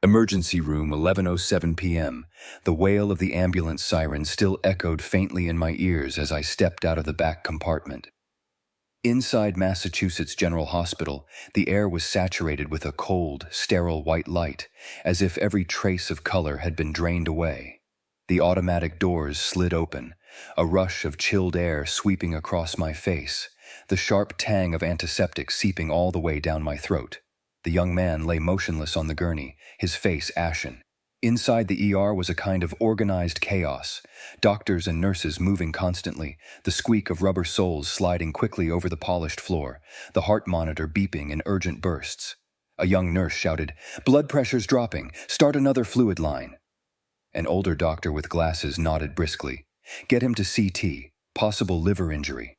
Emergency room, 11:07 p.m. The wail of the ambulance siren still echoed faintly in my ears as I stepped out of the back compartment. Inside Massachusetts General Hospital, the air was saturated with a cold, sterile white light, as if every trace of color had been drained away. The automatic doors slid open, a rush of chilled air sweeping across my face, the sharp tang of antiseptic seeping all the way down my throat. The young man lay motionless on the gurney, his face ashen. Inside the ER was a kind of organized chaos, doctors and nurses moving constantly, the squeak of rubber soles sliding quickly over the polished floor, the heart monitor beeping in urgent bursts. A young nurse shouted, "Blood pressure's dropping, start another fluid line." An older doctor with glasses nodded briskly, "Get him to CT, possible liver injury."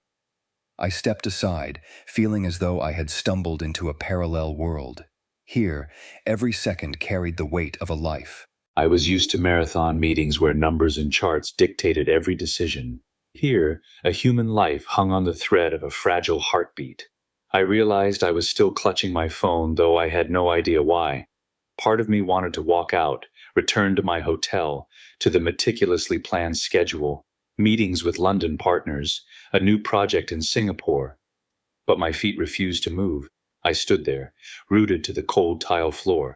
I stepped aside, feeling as though I had stumbled into a parallel world. Here, every second carried the weight of a life. I was used to marathon meetings where numbers and charts dictated every decision. Here, a human life hung on the thread of a fragile heartbeat. I realized I was still clutching my phone, though I had no idea why. Part of me wanted to walk out, return to my hotel, to the meticulously planned schedule, meetings with London partners, a new project in Singapore. But my feet refused to move. I stood there, rooted to the cold tile floor.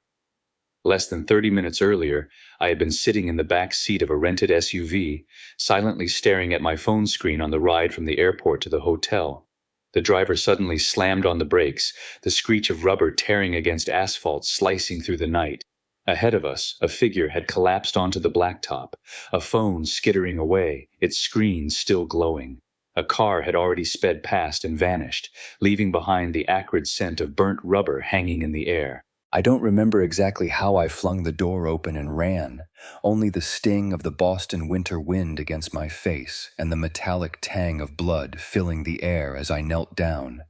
Less than 30 minutes earlier, I had been sitting in the back seat of a rented SUV, silently staring at my phone screen on the ride from the airport to the hotel. The driver suddenly slammed on the brakes, the screech of rubber tearing against asphalt slicing through the night. Ahead of us, a figure had collapsed onto the blacktop, a phone skittering away, its screen still glowing. A car had already sped past and vanished, leaving behind the acrid scent of burnt rubber hanging in the air. I don't remember exactly how I flung the door open and ran, only the sting of the Boston winter wind against my face and the metallic tang of blood filling the air as I knelt down.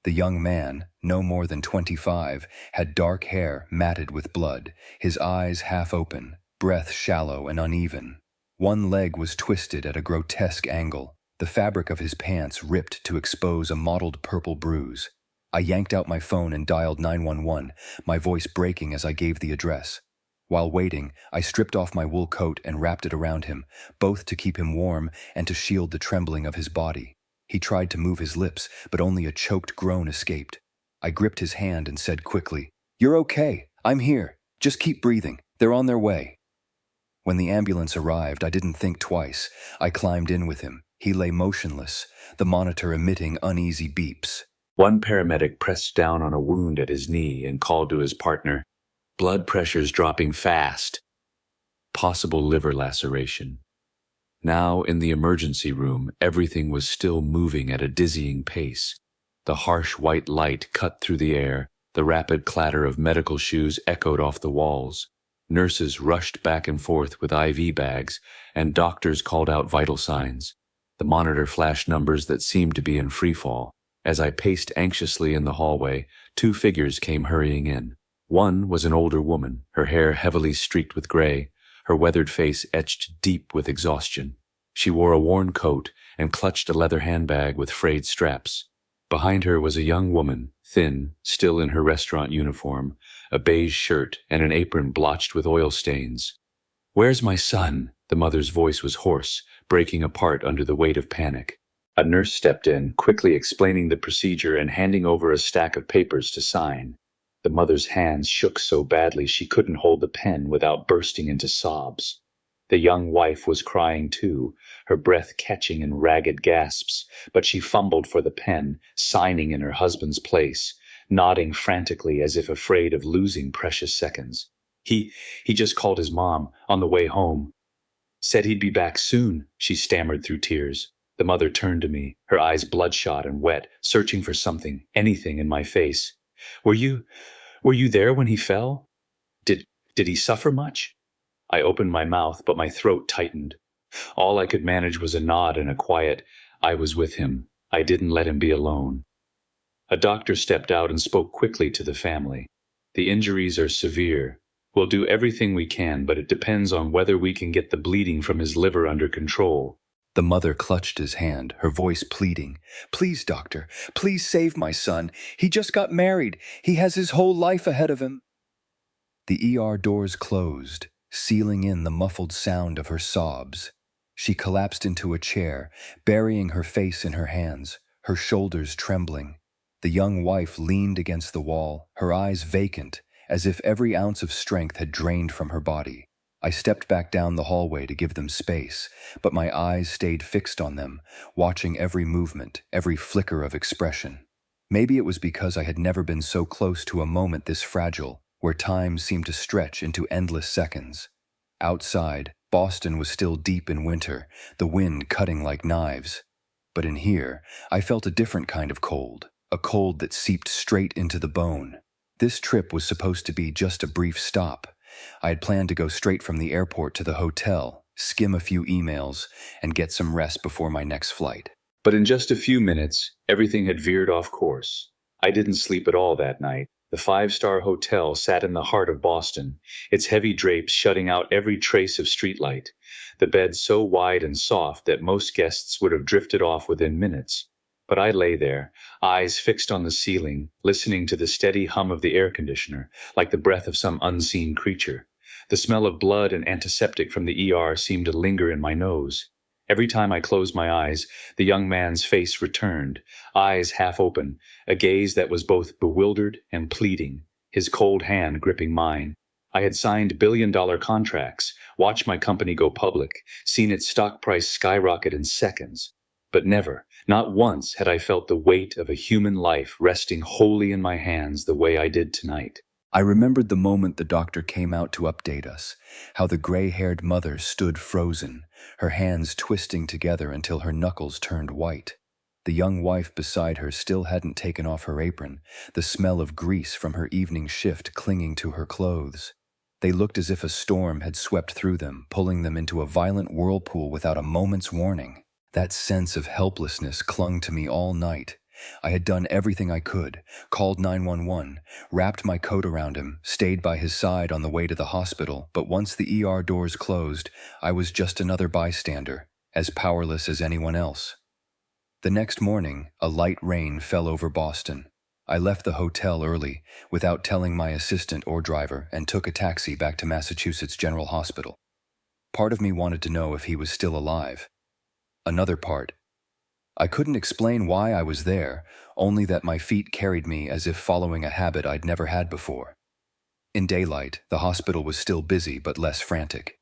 The young man, no more than 25, had dark hair matted with blood, his eyes half open, breath shallow and uneven. One leg was twisted at a grotesque angle, the fabric of his pants ripped to expose a mottled purple bruise. I yanked out my phone and dialed 911, my voice breaking as I gave the address. While waiting, I stripped off my wool coat and wrapped it around him, both to keep him warm and to shield the trembling of his body. He tried to move his lips, but only a choked groan escaped. I gripped his hand and said quickly, "You're okay. I'm here. Just keep breathing. They're on their way." When the ambulance arrived, I didn't think twice. I climbed in with him. He lay motionless, the monitor emitting uneasy beeps. One paramedic pressed down on a wound at his knee and called to his partner, "Blood pressure's dropping fast. Possible liver laceration." Now, in the emergency room, everything was still moving at a dizzying pace. The harsh white light cut through the air, the rapid clatter of medical shoes echoed off the walls. Nurses rushed back and forth with IV bags, and doctors called out vital signs. The monitor flashed numbers that seemed to be in freefall. As I paced anxiously in the hallway, two figures came hurrying in. One was an older woman, her hair heavily streaked with gray, her weathered face etched deep with exhaustion. She wore a worn coat and clutched a leather handbag with frayed straps. Behind her was a young woman, thin, still in her restaurant uniform, a beige shirt and an apron blotched with oil stains. "Where's my son?" The mother's voice was hoarse, breaking apart under the weight of panic. A nurse stepped in, quickly explaining the procedure and handing over a stack of papers to sign. The mother's hands shook so badly she couldn't hold the pen without bursting into sobs. The young wife was crying too, her breath catching in ragged gasps, but she fumbled for the pen, signing in her husband's place, nodding frantically as if afraid of losing precious seconds. He just called his mom on the way home. Said he'd be back soon," she stammered through tears. The mother turned to me, her eyes bloodshot and wet, searching for something, anything in my face. Were you there when he fell? Did he suffer much?" I opened my mouth, but my throat tightened. All I could manage was a nod and a quiet, "I was with him. I didn't let him be alone." A doctor stepped out and spoke quickly to the family. "The injuries are severe. We'll do everything we can, but it depends on whether we can get the bleeding from his liver under control." The mother clutched his hand, her voice pleading, "Please, doctor, please save my son. He just got married. He has his whole life ahead of him." The ER doors closed, sealing in the muffled sound of her sobs. She collapsed into a chair, burying her face in her hands, her shoulders trembling. The young wife leaned against the wall, her eyes vacant, as if every ounce of strength had drained from her body. I stepped back down the hallway to give them space, but my eyes stayed fixed on them, watching every movement, every flicker of expression. Maybe it was because I had never been so close to a moment this fragile, where time seemed to stretch into endless seconds. Outside, Boston was still deep in winter, the wind cutting like knives. But in here, I felt a different kind of cold, a cold that seeped straight into the bone. This trip was supposed to be just a brief stop. I had planned to go straight from the airport to the hotel, skim a few emails, and get some rest before my next flight. But in just a few minutes, everything had veered off course. I didn't sleep at all that night. The five-star hotel sat in the heart of Boston, its heavy drapes shutting out every trace of streetlight, the bed so wide and soft that most guests would have drifted off within minutes. But I lay there, eyes fixed on the ceiling, listening to the steady hum of the air conditioner, like the breath of some unseen creature. The smell of blood and antiseptic from the ER seemed to linger in my nose. Every time I closed my eyes, the young man's face returned, eyes half open, a gaze that was both bewildered and pleading, his cold hand gripping mine. I had signed billion-dollar contracts, watched my company go public, seen its stock price skyrocket in seconds. But never, not once, had I felt the weight of a human life resting wholly in my hands the way I did tonight. I remembered the moment the doctor came out to update us, how the gray-haired mother stood frozen, her hands twisting together until her knuckles turned white. The young wife beside her still hadn't taken off her apron, the smell of grease from her evening shift clinging to her clothes. They looked as if a storm had swept through them, pulling them into a violent whirlpool without a moment's warning. That sense of helplessness clung to me all night. I had done everything I could, called 911, wrapped my coat around him, stayed by his side on the way to the hospital, but once the ER doors closed, I was just another bystander, as powerless as anyone else. The next morning, a light rain fell over Boston. I left the hotel early, without telling my assistant or driver, and took a taxi back to Massachusetts General Hospital. Part of me wanted to know if he was still alive. Another part, I couldn't explain why I was there, only that my feet carried me as if following a habit I'd never had before. In daylight, the hospital was still busy but less frantic.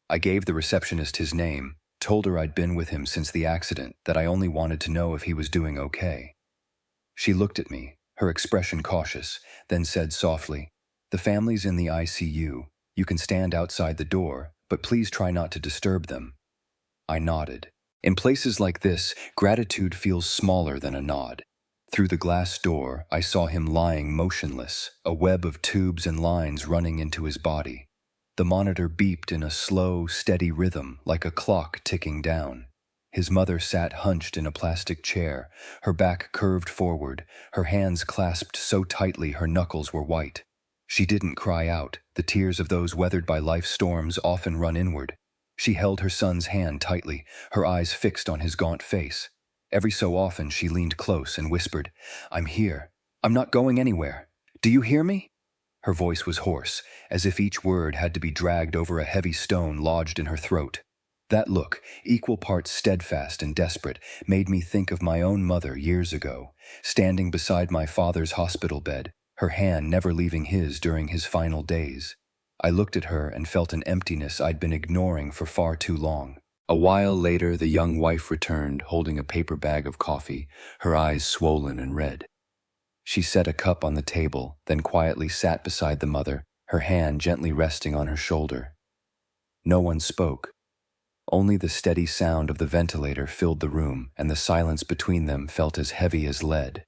I gave the receptionist his name, told her I'd been with him since the accident, that I only wanted to know if he was doing okay. She looked at me, her expression cautious, then said softly, "The family's in the ICU. You can stand outside the door, but please try not to disturb them." I nodded. In places like this, gratitude feels smaller than a nod. Through the glass door, I saw him lying motionless, a web of tubes and lines running into his body. The monitor beeped in a slow, steady rhythm, like a clock ticking down. His mother sat hunched in a plastic chair, her back curved forward, her hands clasped so tightly her knuckles were white. She didn't cry out. The tears of those weathered by life's storms often run inward. She held her son's hand tightly, her eyes fixed on his gaunt face. Every so often she leaned close and whispered, "I'm here. I'm not going anywhere. Do you hear me?" Her voice was hoarse, as if each word had to be dragged over a heavy stone lodged in her throat. That look, equal parts steadfast and desperate, made me think of my own mother years ago, standing beside my father's hospital bed, her hand never leaving his during his final days. I looked at her and felt an emptiness I'd been ignoring for far too long. A while later, the young wife returned, holding a paper bag of coffee, her eyes swollen and red. She set a cup on the table, then quietly sat beside the mother, her hand gently resting on her shoulder. No one spoke. Only the steady sound of the ventilator filled the room, and the silence between them felt as heavy as lead.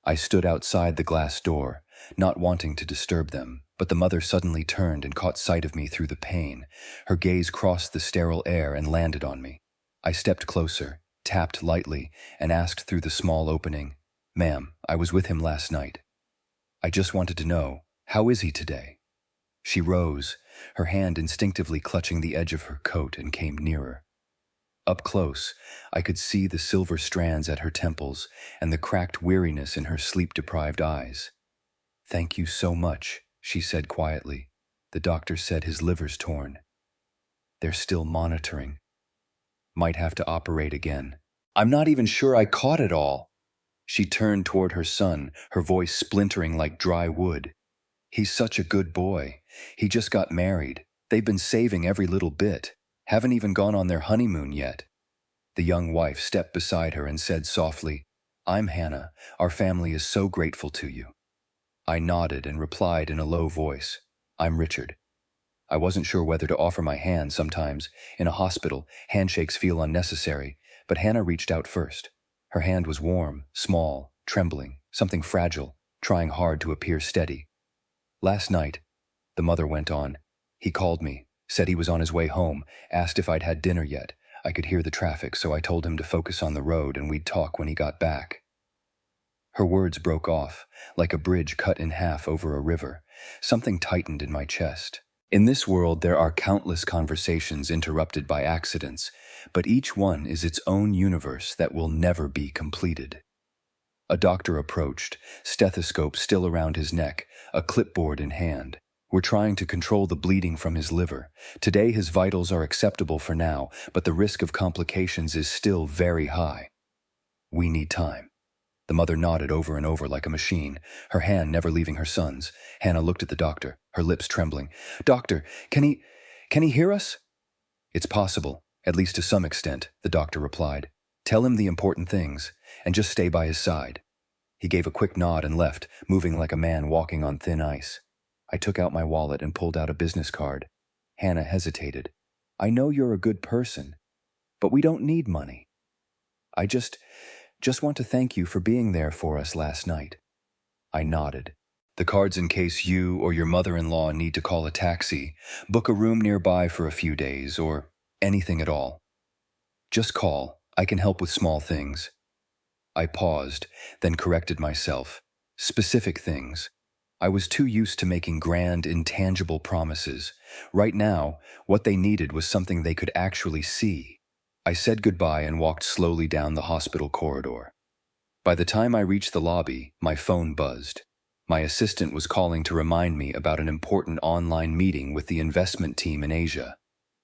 I stood outside the glass door, not wanting to disturb them, but the mother suddenly turned and caught sight of me through the pane. Her gaze crossed the sterile air and landed on me. I stepped closer, tapped lightly, and asked through the small opening, "Ma'am, I was with him last night. I just wanted to know, how is he today?" She rose, her hand instinctively clutching the edge of her coat, and came nearer. Up close, I could see the silver strands at her temples and the cracked weariness in her sleep-deprived eyes. "Thank you so much," she said quietly. The doctor said his liver's torn. They're still monitoring. Might have to operate again. I'm not even sure I caught it all. She turned toward her son, her voice splintering like dry wood. He's such a good boy. He just got married. They've been saving every little bit. Haven't even gone on their honeymoon yet. The young wife stepped beside her and said softly, I'm Hannah. Our family is so grateful to you. I nodded and replied in a low voice, I'm Richard. I wasn't sure whether to offer my hand sometimes. In a hospital, handshakes feel unnecessary, but Hannah reached out first. Her hand was warm, small, trembling, something fragile, trying hard to appear steady. Last night, the mother went on, he called me, said he was on his way home, asked if I'd had dinner yet. I could hear the traffic, so I told him to focus on the road and we'd talk when he got back. Her words broke off, like a bridge cut in half over a river. Something tightened in my chest. In this world, there are countless conversations interrupted by accidents, but each one is its own universe that will never be completed. A doctor approached, stethoscope still around his neck, a clipboard in hand. We're trying to control the bleeding from his liver. Today his vitals are acceptable for now, but the risk of complications is still very high. We need time. The mother nodded over and over like a machine, her hand never leaving her son's. Hannah looked at the doctor, her lips trembling. Doctor, can he hear us? It's possible, at least to some extent, the doctor replied. Tell him the important things, and just stay by his side. He gave a quick nod and left, moving like a man walking on thin ice. I took out my wallet and pulled out a business card. Hannah hesitated. I know you're a good person, but we don't need money. I just want to thank you for being there for us last night. I nodded. The card's in case you or your mother-in-law need to call a taxi, book a room nearby for a few days, or anything at all. Just call. I can help with small things. I paused, then corrected myself. Specific things. I was too used to making grand, intangible promises. Right now, what they needed was something they could actually see. I said goodbye and walked slowly down the hospital corridor. By the time I reached the lobby, my phone buzzed. My assistant was calling to remind me about an important online meeting with the investment team in Asia.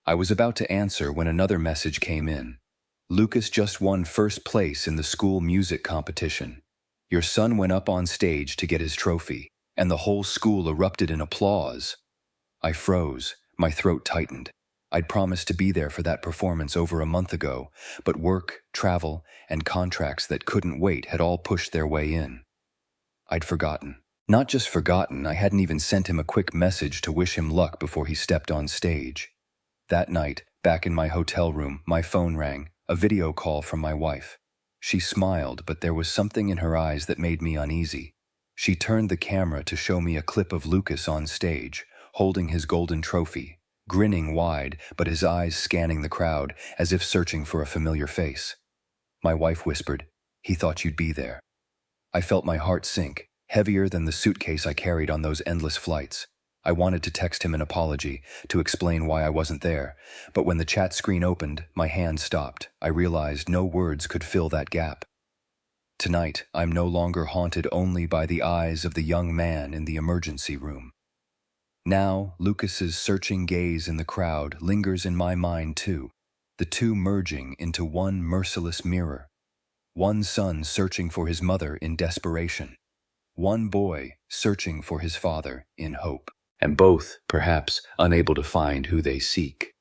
I was about to answer when another message came in. Lucas just won first place in the school music competition. Your son went up on stage to get his trophy, and the whole school erupted in applause. I froze, my throat tightened. I'd promised to be there for that performance over a month ago, but work, travel, and contracts that couldn't wait had all pushed their way in. I'd forgotten. Not just forgotten, I hadn't even sent him a quick message to wish him luck before he stepped on stage. That night, back in my hotel room, my phone rang, a video call from my wife. She smiled, but there was something in her eyes that made me uneasy. She turned the camera to show me a clip of Lucas on stage, holding his golden trophy, grinning wide, but his eyes scanning the crowd as if searching for a familiar face. My wife whispered, "He thought you'd be there." I felt my heart sink, heavier than the suitcase I carried on those endless flights. I wanted to text him an apology, to explain why I wasn't there, but when the chat screen opened, my hand stopped. I realized no words could fill that gap. Tonight, I'm no longer haunted only by the eyes of the young man in the emergency room. Now, Lucas's searching gaze in the crowd lingers in my mind too, the two merging into one merciless mirror. One son searching for his mother in desperation. One boy searching for his father in hope. And both, perhaps, unable to find who they seek.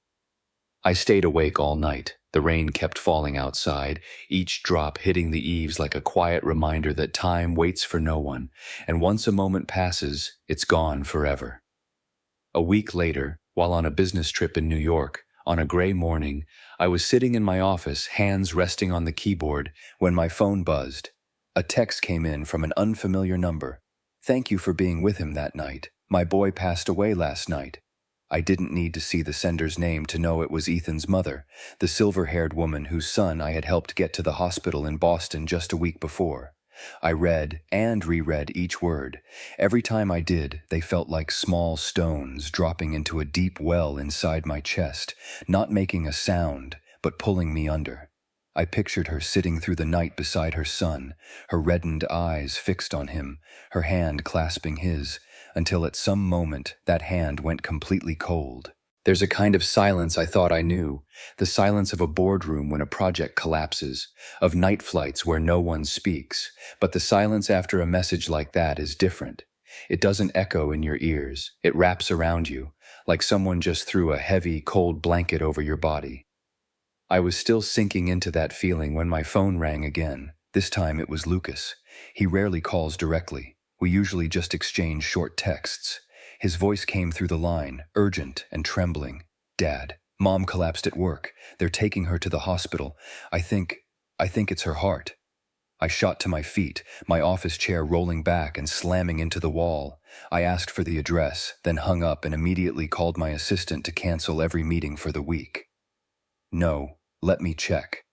I stayed awake all night. The rain kept falling outside, each drop hitting the eaves like a quiet reminder that time waits for no one, and once a moment passes, it's gone forever. A week later, while on a business trip in New York, on a gray morning, I was sitting in my office, hands resting on the keyboard, when my phone buzzed. A text came in from an unfamiliar number. "Thank you for being with him that night. My boy passed away last night." I didn't need to see the sender's name to know it was Ethan's mother, the silver-haired woman whose son I had helped get to the hospital in Boston just a week before. I read and reread each word. Every time I did, they felt like small stones dropping into a deep well inside my chest, not making a sound, but pulling me under. I pictured her sitting through the night beside her son, her reddened eyes fixed on him, her hand clasping his, until at some moment that hand went completely cold. There's a kind of silence I thought I knew, the silence of a boardroom when a project collapses, of night flights where no one speaks, but the silence after a message like that is different. It doesn't echo in your ears, it wraps around you, like someone just threw a heavy, cold blanket over your body. I was still sinking into that feeling when my phone rang again. This time it was Lucas. He rarely calls directly. We usually just exchange short texts. His voice came through the line, urgent and trembling. "Dad, Mom collapsed at work. They're taking her to the hospital. I think it's her heart." I shot to my feet, my office chair rolling back and slamming into the wall. I asked for the address, then hung up and immediately called my assistant to cancel every meeting for the week. "No, let me check."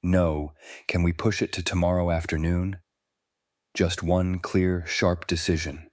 "No, can we push it to tomorrow afternoon?" Just one clear, sharp decision.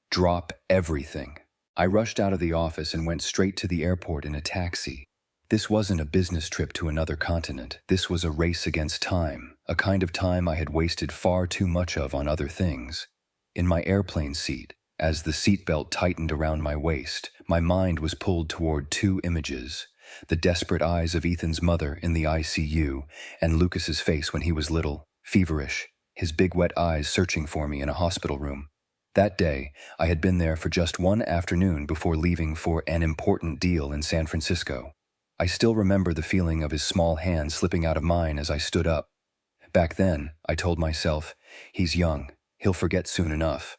Drop everything. I rushed out of the office and went straight to the airport in a taxi. This wasn't a business trip to another continent. This was a race against time, a kind of time I had wasted far too much of on other things. In my airplane seat, as the seatbelt tightened around my waist, my mind was pulled toward two images: the desperate eyes of Ethan's mother in the ICU, and Lucas's face when he was little, feverish, his big wet eyes searching for me in a hospital room. That day, I had been there for just one afternoon before leaving for an important deal in San Francisco. I still remember the feeling of his small hand slipping out of mine as I stood up. Back then, I told myself, he's young, he'll forget soon enough.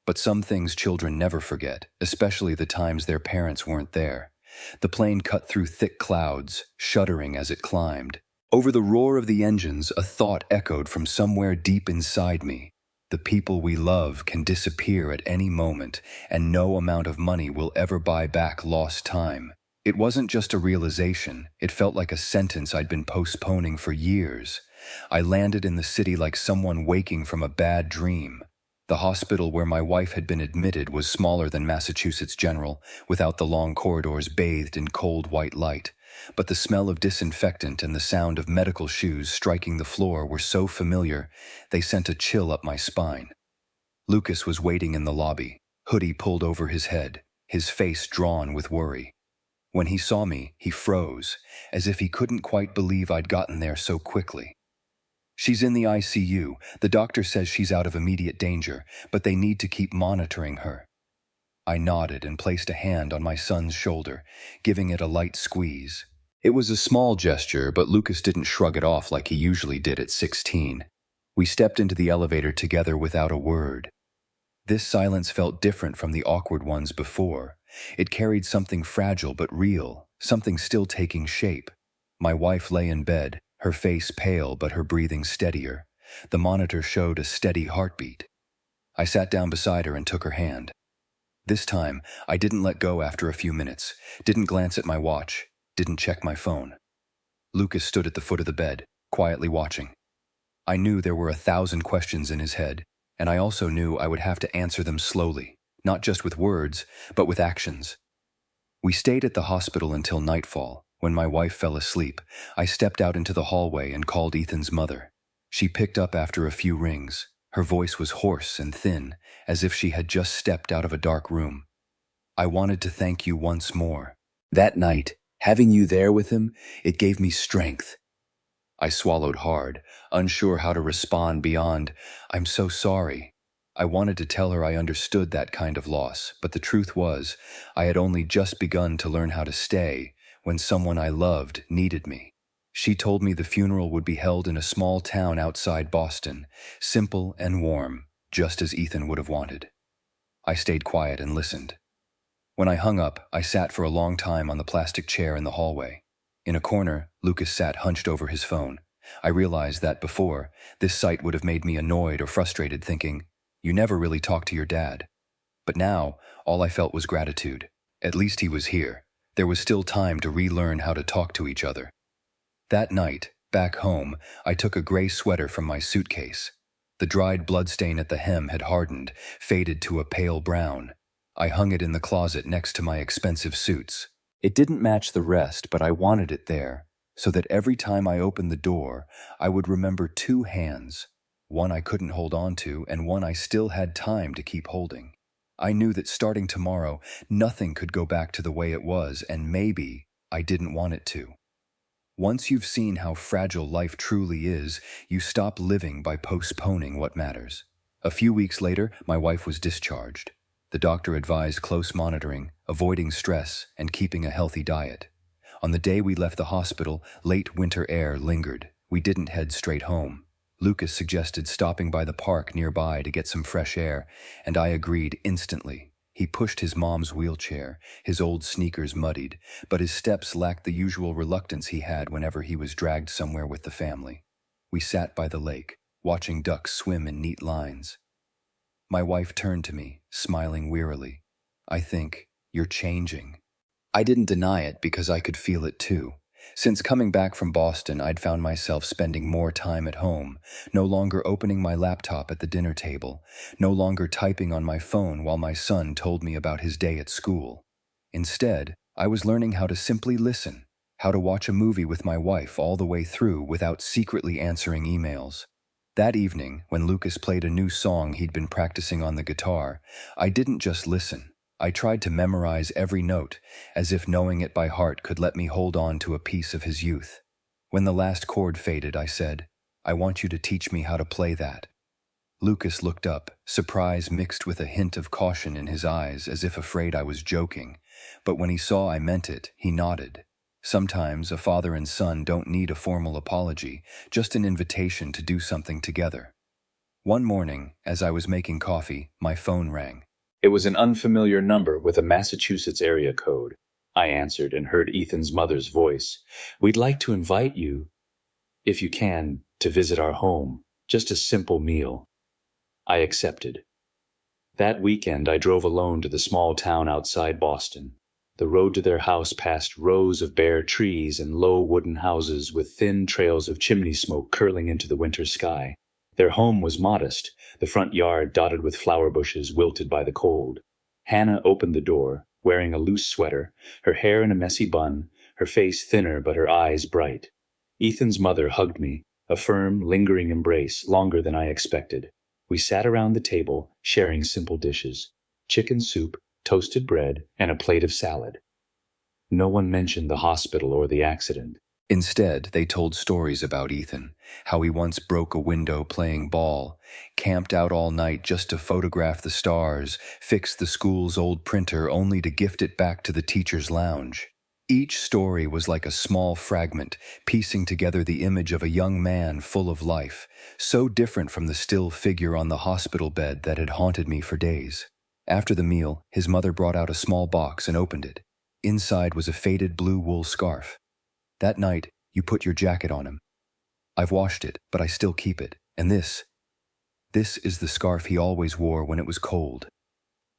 But some things children never forget, especially the times their parents weren't there. The plane cut through thick clouds, shuddering as it climbed. Over the roar of the engines, a thought echoed from somewhere deep inside me. The people we love can disappear at any moment, and no amount of money will ever buy back lost time. It wasn't just a realization, it felt like a sentence I'd been postponing for years. I landed in the city like someone waking from a bad dream. The hospital where my wife had been admitted was smaller than Massachusetts General, without the long corridors bathed in cold white light. But the smell of disinfectant and the sound of medical shoes striking the floor were so familiar, they sent a chill up my spine. Lucas was waiting in the lobby, hoodie pulled over his head, his face drawn with worry. When he saw me, he froze, as if he couldn't quite believe I'd gotten there so quickly. "She's in the ICU. The doctor says she's out of immediate danger, but they need to keep monitoring her." I nodded and placed a hand on my son's shoulder, giving it a light squeeze. It was a small gesture, but Lucas didn't shrug it off like he usually did at 16. We stepped into the elevator together without a word. This silence felt different from the awkward ones before. It carried something fragile but real, something still taking shape. My wife lay in bed, her face pale but her breathing steadier. The monitor showed a steady heartbeat. I sat down beside her and took her hand. This time, I didn't let go after a few minutes, didn't glance at my watch, didn't check my phone. Lucas stood at the foot of the bed, quietly watching. I knew there were 1,000 questions in his head, and I also knew I would have to answer them slowly, not just with words, but with actions. We stayed at the hospital until nightfall. When my wife fell asleep, I stepped out into the hallway and called Ethan's mother. She picked up after a few rings. Her voice was hoarse and thin, as if she had just stepped out of a dark room. "I wanted to thank you once more. That night, having you there with him, it gave me strength." I swallowed hard, unsure how to respond beyond, "I'm so sorry." I wanted to tell her I understood that kind of loss, but the truth was, I had only just begun to learn how to stay when someone I loved needed me. She told me the funeral would be held in a small town outside Boston, simple and warm, just as Ethan would have wanted. I stayed quiet and listened. When I hung up, I sat for a long time on the plastic chair in the hallway. In a corner, Lucas sat hunched over his phone. I realized that before, this sight would have made me annoyed or frustrated, thinking, "You never really talk to your dad." But now, all I felt was gratitude. At least he was here. There was still time to relearn how to talk to each other. That night, back home, I took a gray sweater from my suitcase. The dried bloodstain at the hem had hardened, faded to a pale brown. I hung it in the closet next to my expensive suits. It didn't match the rest, but I wanted it there, so that every time I opened the door, I would remember two hands, one I couldn't hold on to and one I still had time to keep holding. I knew that starting tomorrow, nothing could go back to the way it was, and maybe I didn't want it to. Once you've seen how fragile life truly is, you stop living by postponing what matters. A few weeks later, my wife was discharged. The doctor advised close monitoring, avoiding stress, and keeping a healthy diet. On the day we left the hospital, late winter air lingered. We didn't head straight home. Lucas suggested stopping by the park nearby to get some fresh air, and I agreed instantly. He pushed his mom's wheelchair, his old sneakers muddied, but his steps lacked the usual reluctance he had whenever he was dragged somewhere with the family. We sat by the lake, watching ducks swim in neat lines. My wife turned to me, smiling wearily. "I think you're changing." I didn't deny it because I could feel it too. Since coming back from Boston, I'd found myself spending more time at home, no longer opening my laptop at the dinner table, no longer typing on my phone while my son told me about his day at school. Instead, I was learning how to simply listen, how to watch a movie with my wife all the way through without secretly answering emails. That evening, when Lucas played a new song he'd been practicing on the guitar, I didn't just listen. I tried to memorize every note, as if knowing it by heart could let me hold on to a piece of his youth. When the last chord faded, I said, "I want you to teach me how to play that." Lucas looked up, surprise mixed with a hint of caution in his eyes, as if afraid I was joking. But when he saw I meant it, he nodded. Sometimes a father and son don't need a formal apology, just an invitation to do something together. One morning, as I was making coffee, my phone rang. It was an unfamiliar number with a Massachusetts area code. I answered and heard Ethan's mother's voice. "We'd like to invite you, if you can, to visit our home. Just a simple meal." I accepted. That weekend, I drove alone to the small town outside Boston. The road to their house passed rows of bare trees and low wooden houses with thin trails of chimney smoke curling into the winter sky. Their home was modest, the front yard dotted with flower bushes wilted by the cold. Hannah opened the door, wearing a loose sweater, her hair in a messy bun, her face thinner but her eyes bright. Ethan's mother hugged me, a firm, lingering embrace, longer than I expected. We sat around the table, sharing simple dishes: chicken soup, toasted bread, and a plate of salad. No one mentioned the hospital or the accident. Instead, they told stories about Ethan, how he once broke a window playing ball, camped out all night just to photograph the stars, fixed the school's old printer only to gift it back to the teacher's lounge. Each story was like a small fragment, piecing together the image of a young man full of life, so different from the still figure on the hospital bed that had haunted me for days. After the meal, his mother brought out a small box and opened it. Inside was a faded blue wool scarf. "That night, you put your jacket on him. I've washed it, but I still keep it. And this is the scarf he always wore when it was cold.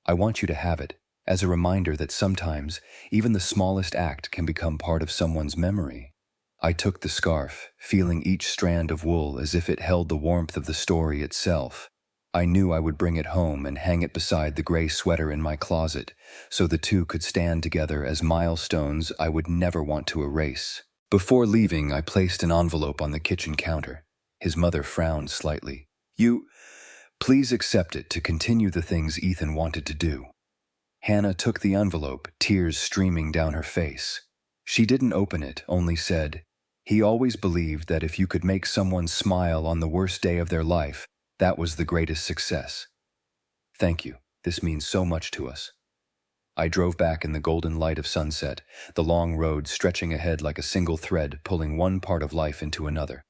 I want you to have it, as a reminder that sometimes even the smallest act can become part of someone's memory." I took the scarf, feeling each strand of wool as if it held the warmth of the story itself. I knew I would bring it home and hang it beside the gray sweater in my closet, so the two could stand together as milestones I would never want to erase. Before leaving, I placed an envelope on the kitchen counter. His mother frowned slightly. Please accept it to continue the things Ethan wanted to do." Hannah took the envelope, tears streaming down her face. She didn't open it, only said, "He always believed that if you could make someone smile on the worst day of their life, that was the greatest success. Thank you. This means so much to us." I drove back in the golden light of sunset, the long road stretching ahead like a single thread pulling one part of life into another.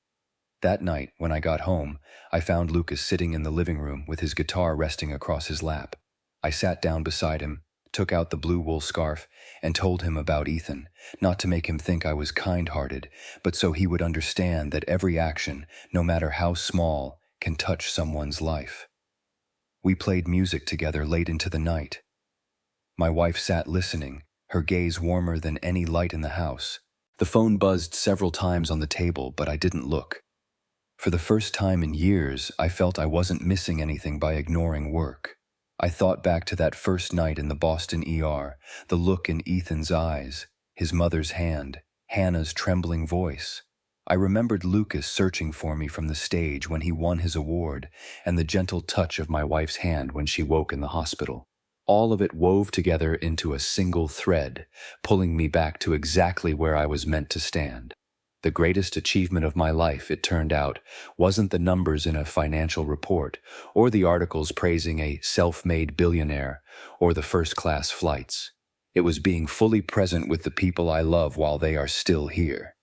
That night, when I got home, I found Lucas sitting in the living room with his guitar resting across his lap. I sat down beside him, took out the blue wool scarf, and told him about Ethan, not to make him think I was kind-hearted, but so he would understand that every action, no matter how small, can touch someone's life. We played music together late into the night. My wife sat listening, her gaze warmer than any light in the house. The phone buzzed several times on the table, but I didn't look. For the first time in years, I felt I wasn't missing anything by ignoring work. I thought back to that first night in the Boston ER, the look in Ethan's eyes, his mother's hand, Hannah's trembling voice. I remembered Lucas searching for me from the stage when he won his award, and the gentle touch of my wife's hand when she woke in the hospital. all of it wove together into a single thread, pulling me back to exactly where I was meant to stand. The greatest achievement of my life, it turned out, wasn't the numbers in a financial report, or the articles praising a self-made billionaire, or the first-class flights. It was being fully present with the people I love while they are still here.